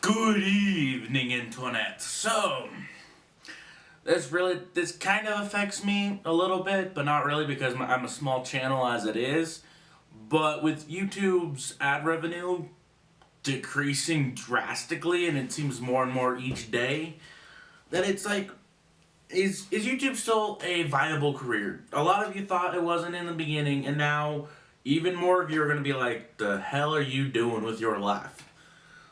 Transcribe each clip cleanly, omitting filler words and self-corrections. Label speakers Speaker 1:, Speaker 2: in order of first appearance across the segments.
Speaker 1: Good evening, Internet. So, this kind of affects me a little bit, but not really because I'm a small channel as it is. But with YouTube's ad revenue decreasing drastically, and it seems more and more each day, that it's like, is YouTube still a viable career? A lot of you thought it wasn't in the beginning, and now even more of you are going to be like, the hell are you doing with your life?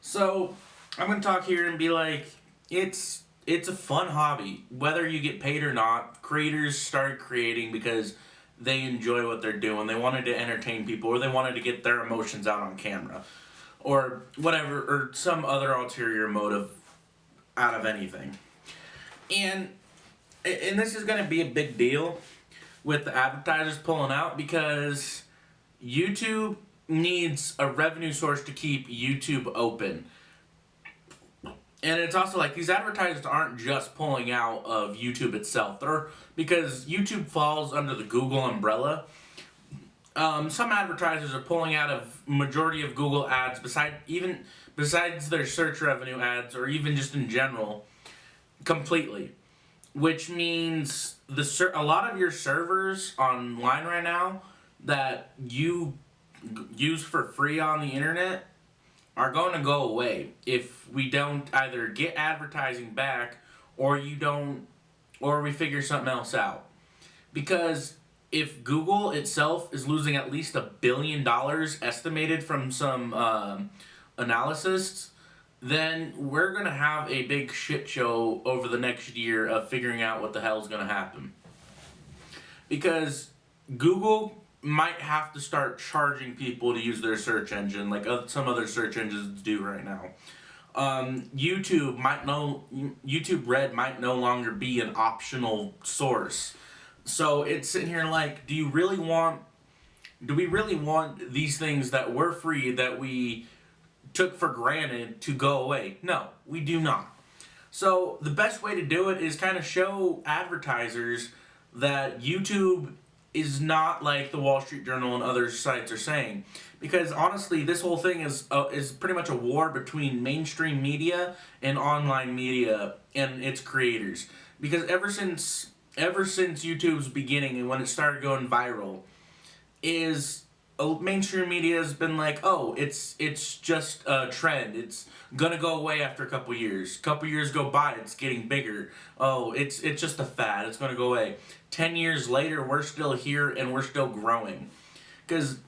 Speaker 1: So, I'm going to talk here and be like, it's a fun hobby. Whether you get paid or not, creators started creating because they enjoy what they're doing. They wanted to entertain people, or they wanted to get their emotions out on camera, or whatever, or some other ulterior motive out of anything. And this is going to be a big deal with the advertisers pulling out, because YouTube needs a revenue source to keep YouTube open. And it's also like, these advertisers aren't just pulling out of YouTube itself. Because YouTube falls under the Google umbrella. Some advertisers are pulling out of majority of Google ads, besides their search revenue ads, or even just in general, completely. Which means a lot of your servers online right now that you use for free on the internet are going to go away if we don't either get advertising back, or we figure something else out. Because if Google itself is losing at least $1 billion estimated from some analysts, then we're going to have a big shit show over the next year of figuring out what the hell is going to happen. Because Google might have to start charging people to use their search engine, like some other search engines do right now. YouTube Red might no longer be an optional source. So it's sitting here like, do we really want these things that were free, that we took for granted, to go away? No, we do not. So the best way to do it is kind of show advertisers that YouTube is not like the Wall Street Journal and other sites are saying. Because honestly, this whole thing is pretty much a war between mainstream media and online media and its creators. Because ever since YouTube's beginning and when it started going viral, mainstream media has been like, oh, it's just a trend. It's gonna go away after a couple years. Couple years go by, it's getting bigger. Oh, it's just a fad. It's gonna go away. 10 years later, we're still here and we're still growing. Because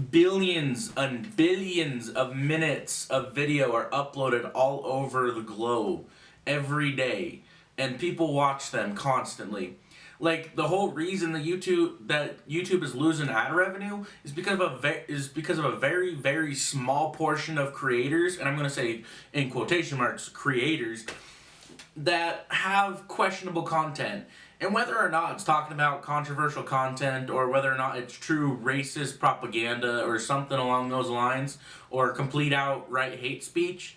Speaker 1: billions and billions of minutes of video are uploaded all over the globe every day, and people watch them constantly. Like, the whole reason that YouTube is losing ad revenue is because of a very, very small portion of creators, and I'm going to say in quotation marks, creators, that have questionable content. And whether or not it's talking about controversial content, or whether or not it's true racist propaganda or something along those lines, or complete outright hate speech,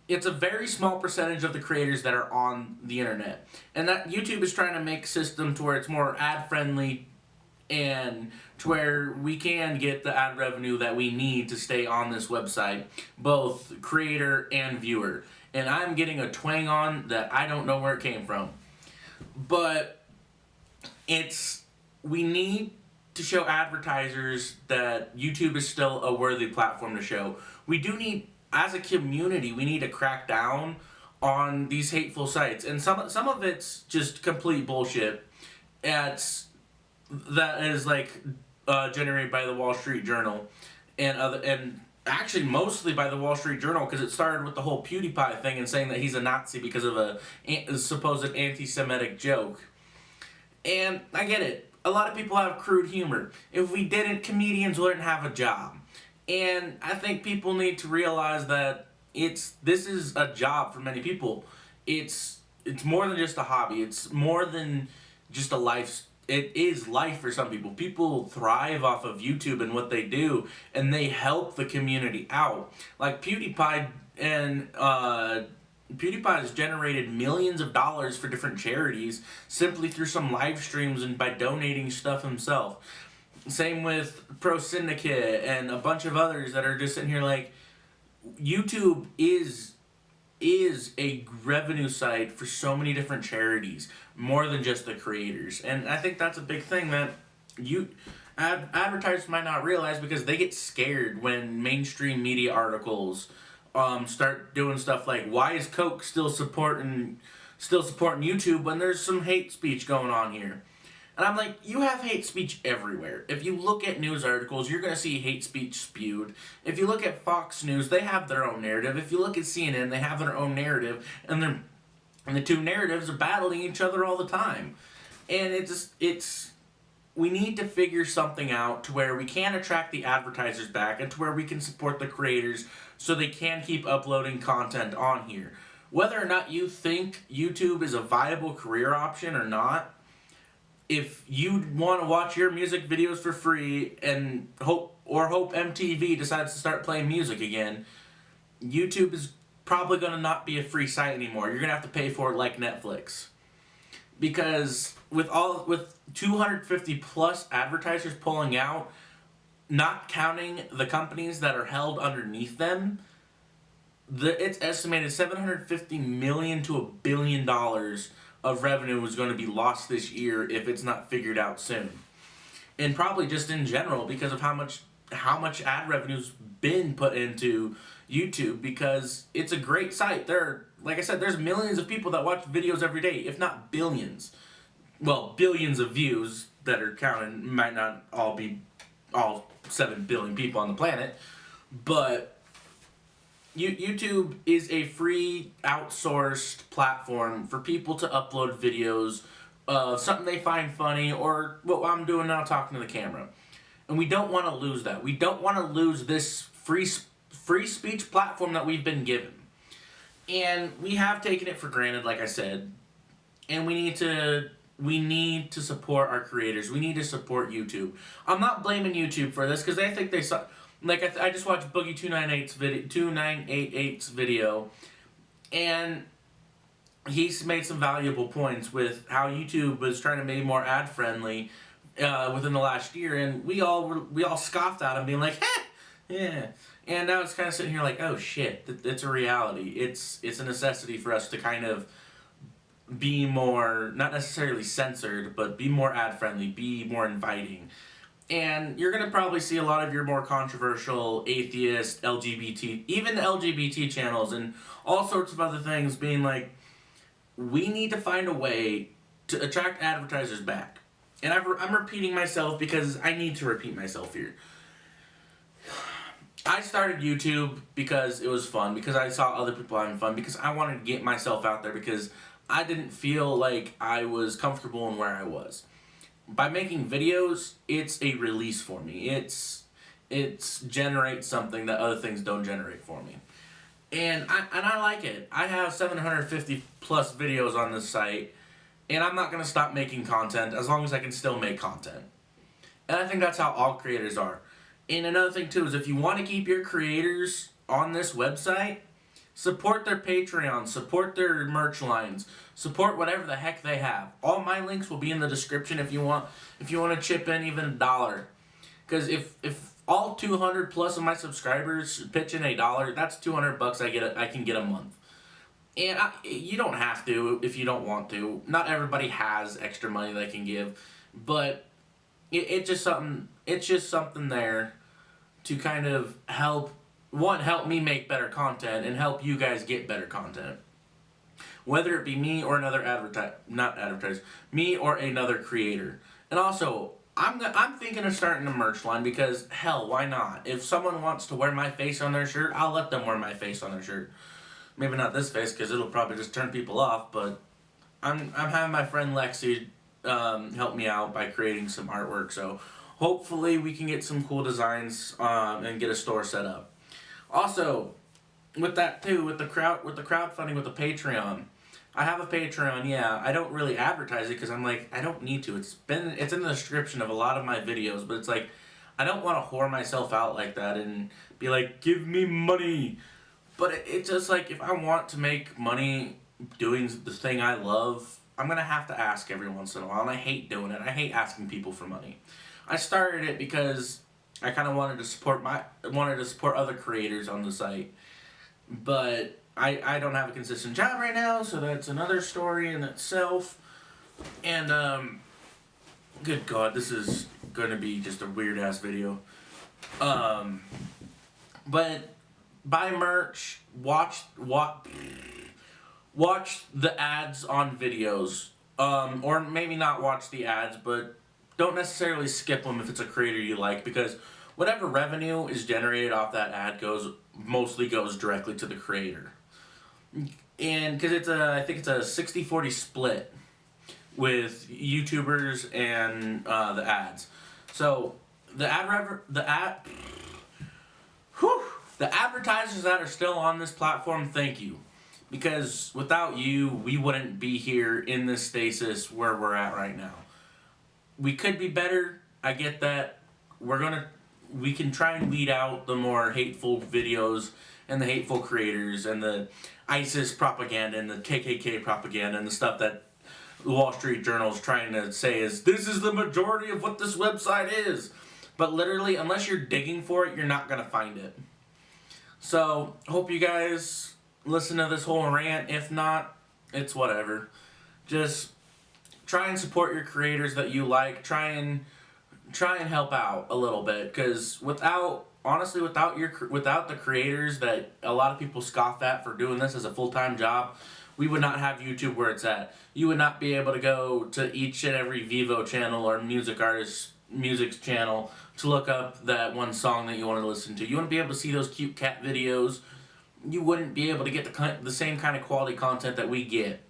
Speaker 1: it's a very small percentage of the creators that are on the internet. And that YouTube is trying to make a system to where it's more ad friendly, and to where we can get the ad revenue that we need to stay on this website, both creator and viewer. And I'm getting a twang on that I don't know where it came from. But we need to show advertisers that YouTube is still a worthy platform to show. We do need, as a community, we need to crack down on these hateful sites. And some of it's just complete bullshit. That is like generated by the Wall Street Journal and actually mostly by the Wall Street Journal, because it started with the whole PewDiePie thing and saying that he's a Nazi because of a supposed anti-Semitic joke. And I get it. A lot of people have crude humor. If we didn't, comedians wouldn't have a job. And I think people need to realize that this is a job for many people. It's more than just a hobby. It's more than just a life. It is life for some people. People thrive off of YouTube and what they do, and they help the community out. Like PewDiePie has generated millions of dollars for different charities simply through some live streams and by donating stuff himself. Same with Pro Syndicate and a bunch of others that are just sitting here like, YouTube is is a revenue site for so many different charities, more than just the creators. And I think that's a big thing that advertisers might not realize, because they get scared when mainstream media articles start doing stuff like, why is Coke still supporting YouTube when there's some hate speech going on here? And I'm like, you have hate speech everywhere. If you look at news articles, you're going to see hate speech spewed. If you look at Fox News, they have their own narrative. If you look at CNN, they have their own narrative. And the two narratives are battling each other all the time. And we need to figure something out to where we can attract the advertisers back, and to where we can support the creators so they can keep uploading content on here. Whether or not you think YouTube is a viable career option or not, if you want to watch your music videos for free and hope MTV decides to start playing music again, YouTube is probably going to not be a free site anymore. You're going to have to pay for it like Netflix. Because with 250 plus advertisers pulling out, not counting the companies that are held underneath them, it's estimated $750 million to $1 billion of revenue is going to be lost this year if it's not figured out soon. And probably just in general, because of how much ad revenue's been put into YouTube, because it's a great site. Like I said, there's millions of people that watch videos every day, if not billions. Well, billions of views that are counted, might not all be all 7 billion people on the planet, but YouTube is a free, outsourced platform for people to upload videos of something they find funny, or what I'm doing now, talking to the camera. And we don't want to lose that. We don't want to lose this free speech platform that we've been given. And we have taken it for granted, like I said. And we need to support our creators. We need to support YouTube. I'm not blaming YouTube for this, because I think they saw. Like, I just watched Boogie 2988's video, and he's made some valuable points with how YouTube was trying to make more ad friendly within the last year, and we all scoffed at him, being like, "Heh, yeah." And now it's kind of sitting here like, oh shit, it's a reality. It's a necessity for us to kind of be more, not necessarily censored, but be more ad friendly, be more inviting. And you're going to probably see a lot of your more controversial atheist, LGBT, even LGBT channels and all sorts of other things being like, we need to find a way to attract advertisers back. And I'm repeating myself because I need to repeat myself here. I started YouTube because it was fun, because I saw other people having fun, because I wanted to get myself out there, because I didn't feel like I was comfortable in where I was. By making videos, it's a release for me. It's generates something that other things don't generate for me. And I like it. I have 750 plus videos on this site, and I'm not going to stop making content as long as I can still make content. And I think that's how all creators are. And another thing too is, if you want to keep your creators on this website, support their Patreon, support their merch lines, support whatever the heck they have. All my links will be in the description if you want to chip in even $1. Because if all 200 plus of my subscribers pitch in $1, that's $200 I can get a month. And you don't have to if you don't want to. Not everybody has extra money they can give, but it's just something there to kind of help me make better content and help you guys get better content. Whether it be me or another me or another creator. And also, I'm thinking of starting a merch line, because hell, why not? If someone wants to wear my face on their shirt, I'll let them wear my face on their shirt. Maybe not this face, because it'll probably just turn people off, but I'm having my friend Lexi help me out by creating some artwork, so hopefully we can get some cool designs and get a store set up. Also, with that too, with the crowdfunding, with the Patreon, I have a Patreon. Yeah, I don't really advertise it because I'm like, I don't need to. It's in the description of a lot of my videos, but it's like, I don't want to whore myself out like that and be like, give me money. But it's just like, if I want to make money doing the thing I love, I'm gonna have to ask every once in a while, and I hate doing it. I hate asking people for money. I started it because I kind of wanted to support other creators on the site, but I don't have a consistent job right now, so that's another story in itself. And good God, this is gonna be just a weird ass video. But buy merch, watch the ads on videos, or maybe not watch the ads, but don't necessarily skip them if it's a creator you like, because whatever revenue is generated off that ad mostly goes directly to the creator. And because I think it's a 60-40 split with YouTubers and the ads. So the advertisers that are still on this platform, thank you. Because without you, we wouldn't be here in this stasis where we're at right now. We could be better, I get that. We can try and weed out the more hateful videos and the hateful creators and the ISIS propaganda and the KKK propaganda and the stuff that the Wall Street Journal is trying to say this is the majority of what this website is. But literally, unless you're digging for it, you're not going to find it. So, hope you guys listen to this whole rant. If not, it's whatever. Just try and support your creators that you like. Try and help out a little bit, because without the creators that a lot of people scoff at for doing this as a full-time job, we would not have YouTube where it's at. You would not be able to go to each and every Vivo channel or music channel to look up that one song that you want to listen to. You wouldn't be able to see those cute cat videos. You wouldn't be able to get the same kind of quality content that we get.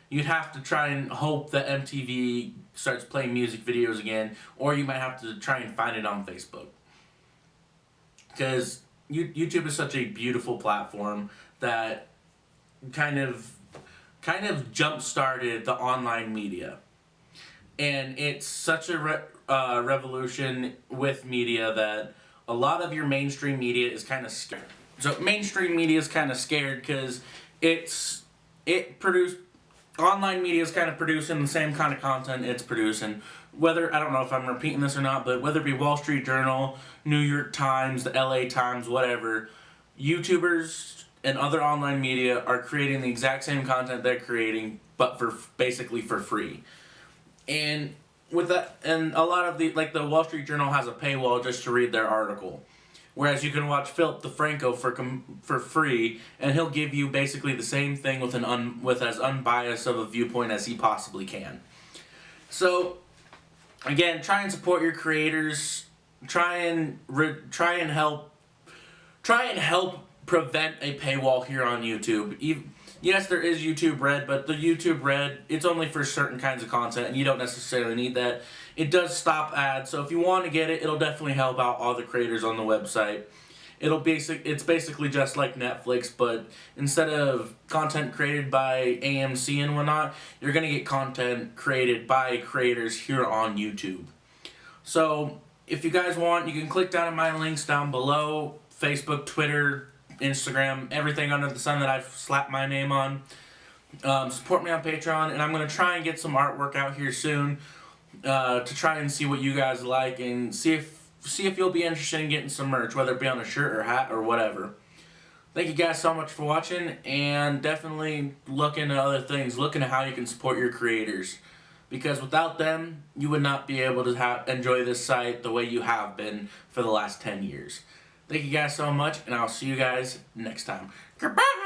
Speaker 1: You'd have to try and hope that MTV starts playing music videos again, or you might have to try and find it on Facebook. Because YouTube is such a beautiful platform that kind of jump-started the online media. And it's such a revolution with media that a lot of your mainstream media is kind of scared. So mainstream media is kind of scared because online media is kind of producing the same kind of content it's producing. I don't know if I'm repeating this or not, but whether it be Wall Street Journal, New York Times, the LA Times, whatever, YouTubers and other online media are creating the exact same content they're creating, but basically for free. And with that, and a lot of the Wall Street Journal has a paywall just to read their article. Whereas you can watch Philip DeFranco for free, and he'll give you basically the same thing with as unbiased of a viewpoint as he possibly can. So, again, try and support your creators. Try and help prevent a paywall here on YouTube. Yes, there is YouTube Red, but the YouTube Red, it's only for certain kinds of content, and you don't necessarily need that. It does stop ads, so if you want to get it, it'll definitely help out all the creators on the website. It's basically just like Netflix, but instead of content created by AMC and whatnot, you're going to get content created by creators here on YouTube. So, if you guys want, you can click down on my links down below. Facebook, Twitter, Instagram, everything under the sun that I've slapped my name on. Support me on Patreon, and I'm going to try and get some artwork out here soon to try and see what you guys like and see if you'll be interested in getting some merch, whether it be on a shirt or hat or whatever. Thank you guys so much for watching, and definitely look into other things. Look into how you can support your creators, because without them, you would not be able to enjoy this site the way you have been for the last 10 years. Thank you guys so much, and I'll see you guys next time. Goodbye!